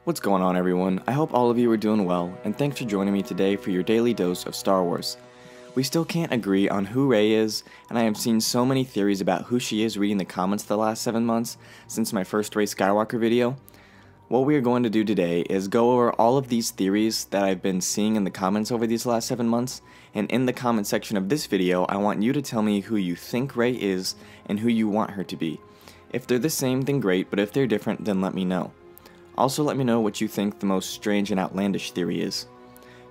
What's going on, everyone? I hope all of you are doing well, and thanks for joining me today for your daily dose of Star Wars. We still can't agree on who Rey is, and I have seen so many theories about who she is reading the comments the last 7 months since my first Rey Skywalker video. What we are going to do today is go over all of these theories that I've been seeing in the comments over these last 7 months, and in the comment section of this video, I want you to tell me who you think Rey is and who you want her to be. If they're the same, then great, but if they're different, then let me know. Also, let me know what you think the most strange and outlandish theory is.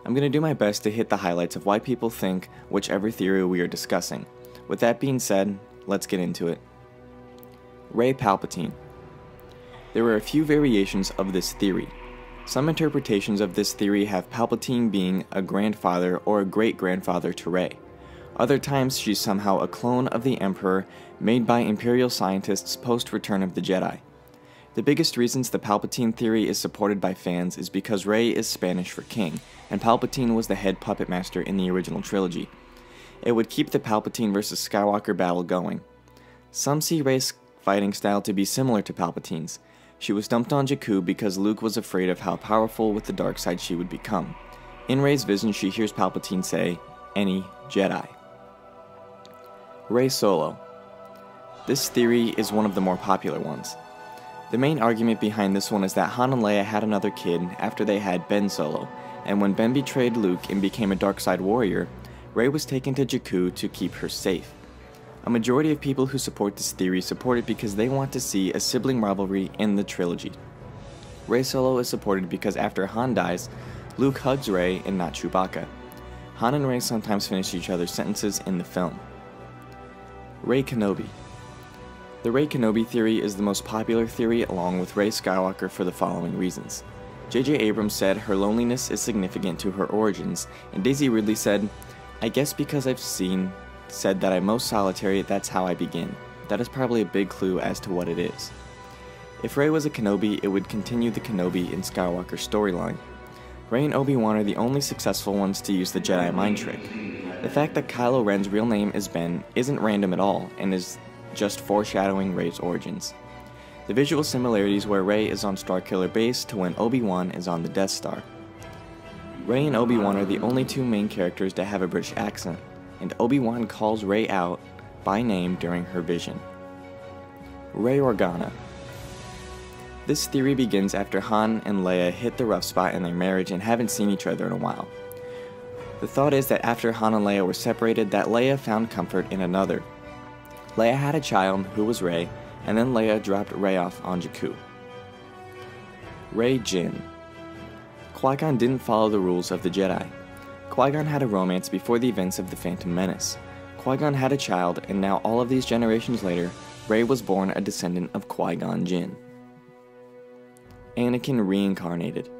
I'm going to do my best to hit the highlights of why people think whichever theory we are discussing. With that being said, let's get into it. Rey Palpatine. There are a few variations of this theory. Some interpretations of this theory have Palpatine being a grandfather or a great-grandfather to Rey. Other times she's somehow a clone of the Emperor made by Imperial scientists post-Return of the Jedi. The biggest reasons the Palpatine theory is supported by fans is because Rey is Spanish for king, and Palpatine was the head puppet master in the original trilogy. It would keep the Palpatine vs. Skywalker battle going. Some see Rey's fighting style to be similar to Palpatine's. She was dumped on Jakku because Luke was afraid of how powerful with the dark side she would become. In Rey's vision, she hears Palpatine say, "Any Jedi." Rey Solo. This theory is one of the more popular ones. The main argument behind this one is that Han and Leia had another kid after they had Ben Solo, and when Ben betrayed Luke and became a dark side warrior, Rey was taken to Jakku to keep her safe. A majority of people who support this theory support it because they want to see a sibling rivalry in the trilogy. Rey Solo is supported because after Han dies, Luke hugs Rey and not Chewbacca. Han and Rey sometimes finish each other's sentences in the film. Rey Kenobi. The Rey Kenobi theory is the most popular theory along with Rey Skywalker for the following reasons. J.J. Abrams said her loneliness is significant to her origins, and Daisy Ridley said, "I guess because I've said that I'm most solitary, that's how I begin." That is probably a big clue as to what it is. If Rey was a Kenobi, it would continue the Kenobi and Skywalker storyline. Rey and Obi-Wan are the only successful ones to use the Jedi mind trick. The fact that Kylo Ren's real name is Ben isn't random at all, and is just foreshadowing Rey's origins. The visual similarities where Rey is on Starkiller Base to when Obi-Wan is on the Death Star. Rey and Obi-Wan are the only two main characters to have a British accent, and Obi-Wan calls Rey out by name during her vision. Rey Organa. This theory begins after Han and Leia hit the rough spot in their marriage and haven't seen each other in a while. The thought is that after Han and Leia were separated, that Leia found comfort in another. Leia had a child, who was Rey, and then Leia dropped Rey off on Jakku. Rey JINN. Qui-Gon didn't follow the rules of the Jedi. Qui-Gon had a romance before the events of The Phantom Menace. Qui-Gon had a child, and now all of these generations later, Rey was born a descendant of Qui-Gon Jinn. Anakin reincarnated.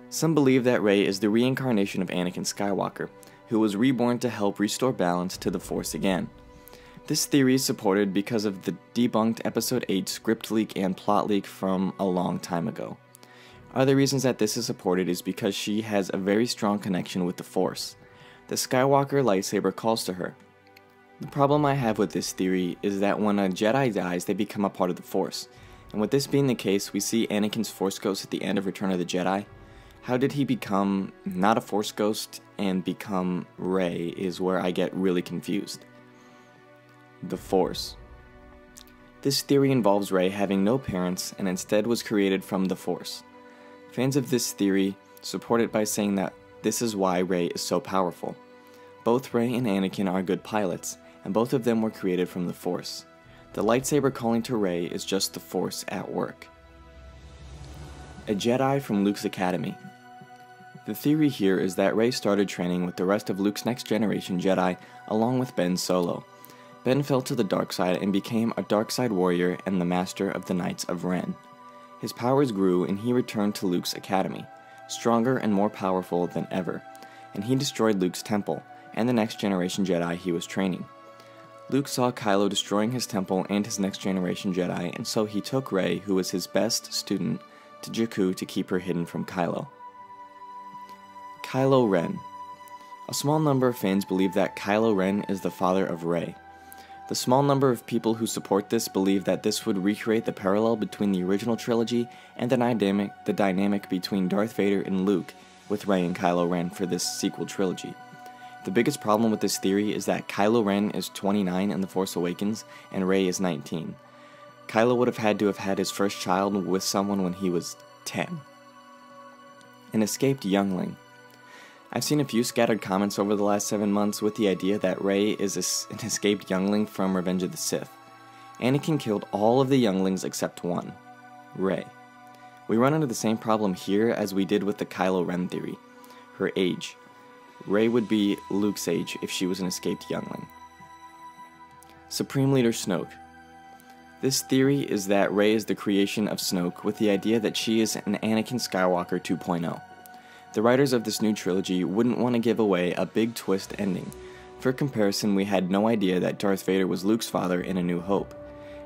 Some believe that Rey is the reincarnation of Anakin Skywalker, who was reborn to help restore balance to the Force again. This theory is supported because of the debunked Episode 8 script leak and plot leak from a long time ago. Other reasons that this is supported is because she has a very strong connection with the Force. The Skywalker lightsaber calls to her. The problem I have with this theory is that when a Jedi dies, they become a part of the Force. And with this being the case, we see Anakin's Force ghost at the end of Return of the Jedi. How did he become not a Force ghost and become Rey is where I get really confused. The Force. This theory involves Rey having no parents and instead was created from the Force. Fans of this theory support it by saying that this is why Rey is so powerful. Both Rey and Anakin are good pilots, and both of them were created from the Force. The lightsaber calling to Rey is just the Force at work. A Jedi from Luke's Academy. The theory here is that Rey started training with the rest of Luke's next generation Jedi along with Ben Solo. Ben fell to the dark side and became a dark side warrior and the master of the Knights of Ren. His powers grew and he returned to Luke's academy, stronger and more powerful than ever, and he destroyed Luke's temple and the next generation Jedi he was training. Luke saw KYLO destroying his temple and his next generation Jedi, and so he took Rey, who was his best student, to Jakku to keep her hidden from KYLO. Kylo Ren. A small number of fans believe that Kylo Ren is the father of Rey. The small number of people who support this believe that this would recreate the parallel between the original trilogy and the dynamic between Darth Vader and Luke, with Rey and Kylo Ren for this sequel trilogy. The biggest problem with this theory is that Kylo Ren is 29 in The Force Awakens and Rey is 19. Kylo would have had to have had his first child with someone when he was 10. An escaped youngling. I've seen a few scattered comments over the last 7 months with the idea that Rey is an escaped youngling from Revenge of the Sith. Anakin killed all of the younglings except one, Rey. We run into the same problem here as we did with the Kylo Ren theory, her age. Rey would be Luke's age if she was an escaped youngling. Supreme Leader Snoke. This theory is that Rey is the creation of Snoke with the idea that she is an Anakin Skywalker 2.0. The writers of this new trilogy wouldn't want to give away a big twist ending. For comparison, we had no idea that Darth Vader was Luke's father in A New Hope,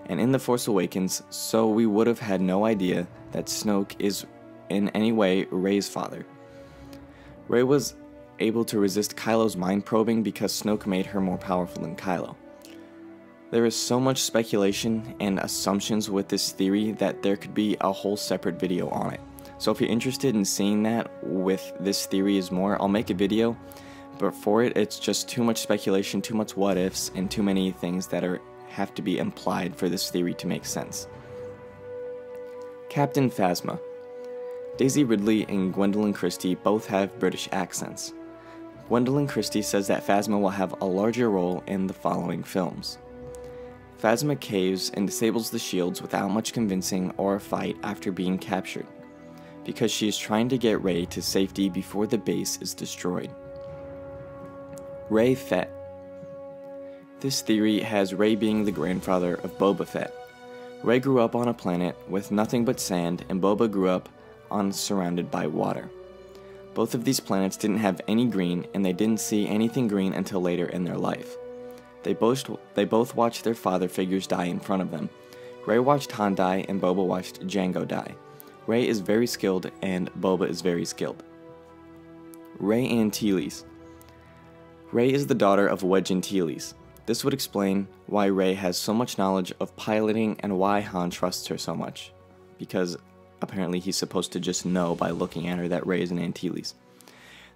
and in The Force Awakens, so we would have had no idea that Snoke is in any way Rey's father. Rey was able to resist Kylo's mind probing because Snoke made her more powerful than Kylo. There is so much speculation and assumptions with this theory that there could be a whole separate video on it. So if you're interested in seeing that with this theory is more, I'll make a video, but for it, it's just too much speculation, too much what ifs, and too many things that have to be implied for this theory to make sense. Captain Phasma. Daisy Ridley and Gwendolyn Christie both have British accents. Gwendolyn Christie says that Phasma will have a larger role in the following films. Phasma caves and disables the shields without much convincing or a fight after being captured, because she is trying to get Rey to safety before the base is destroyed. Rey Fett. This theory has Rey being the grandfather of Boba Fett. Rey grew up on a planet with nothing but sand, and Boba grew up surrounded by water. Both of these planets didn't have any green, and they didn't see anything green until later in their life. They both watched their father figures die in front of them. Rey watched Han die, and Boba watched Jango die. Rey is very skilled, and Boba is very skilled. Rey Antilles. Rey is the daughter of Wedge Antilles. This would explain why Rey has so much knowledge of piloting and why Han trusts her so much, because apparently he's supposed to just know by looking at her that Rey is an Antilles.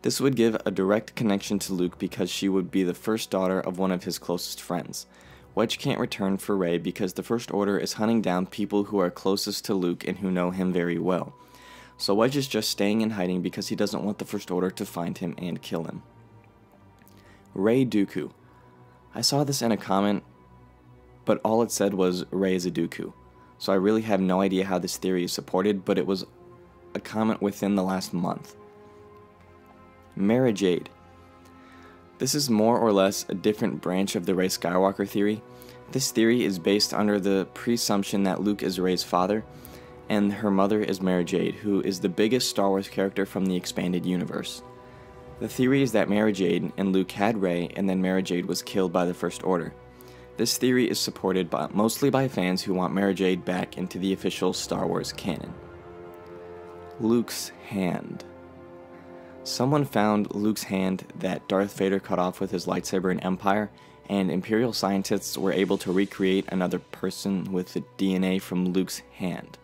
This would give a direct connection to Luke because she would be the first daughter of one of his closest friends. Wedge can't return for Rey because the First Order is hunting down people who are closest to Luke and who know him very well. So Wedge is just staying in hiding because he doesn't want the First Order to find him and kill him. Rey Dooku. I saw this in a comment, but all it said was Rey is a Dooku. So I really have no idea how this theory is supported, but it was a comment within the last month. Mara Jade. This is more or less a different branch of the Rey Skywalker theory. This theory is based under the presumption that Luke is Rey's father, and her mother is Mara Jade, who is the biggest Star Wars character from the expanded universe. The theory is that Mara Jade and Luke had Rey, and then Mara Jade was killed by the First Order. This theory is supported mostly by fans who want Mara Jade back into the official Star Wars canon. Luke's hand. Someone found Luke's hand that Darth Vader cut off with his lightsaber in Empire, and Imperial scientists were able to recreate another person with the DNA from Luke's hand.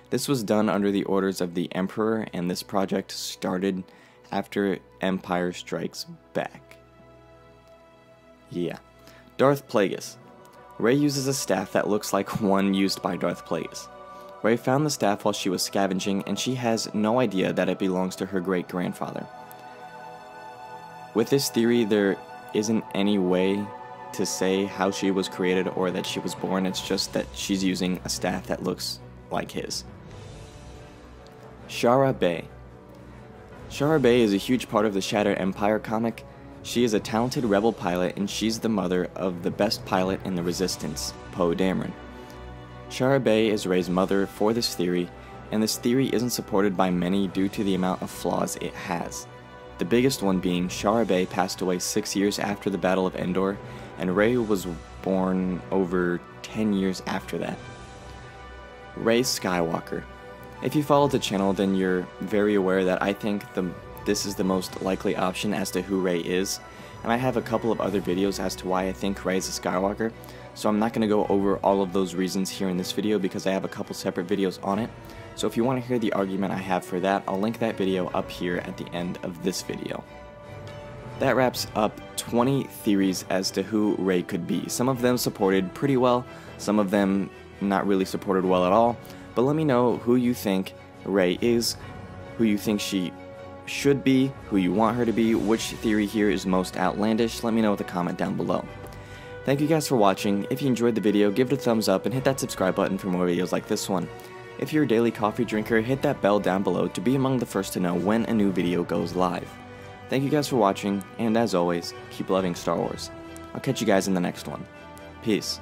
This was done under the orders of the Emperor, and this project started after Empire Strikes Back. Yeah. Darth Plagueis. Rey uses a staff that looks like one used by Darth Plagueis. Rey found the staff while she was scavenging, and she has no idea that it belongs to her great-grandfather. With this theory, there isn't any way to say how she was created or that she was born, it's just that she's using a staff that looks like his. Shara Bey. Shara Bey is a huge part of the Shattered Empire comic. She is a talented rebel pilot, and she's the mother of the best pilot in the Resistance, Poe Dameron. Shara Bey is Rey's mother for this theory, and this theory isn't supported by many due to the amount of flaws it has. The biggest one being Shara Bey passed away 6 years after the Battle of Endor, and Rey was born over 10 years after that. Rey Skywalker. If you follow the channel, then you're very aware that I think this is the most likely option as to who Rey is. and I have a couple of other videos as to why I think Rey is a Skywalker, so I'm not going to go over all of those reasons here in this video because I have a couple separate videos on it. So if you want to hear the argument I have for that, I'll link that video up here at the end of this video. That wraps up 20 theories as to who Rey could be. Some of them supported pretty well, some of them not really supported well at all, but let me know who you think Rey is, who you think she should be, who you want her to be, which theory here is most outlandish. Let me know with a comment down below. Thank you guys for watching. If you enjoyed the video, give it a thumbs up and hit that subscribe button for more videos like this one. If you're a daily coffee drinker, hit that bell down below to be among the first to know when a new video goes live. Thank you guys for watching, and as always, keep loving Star Wars. I'll catch you guys in the next one. Peace.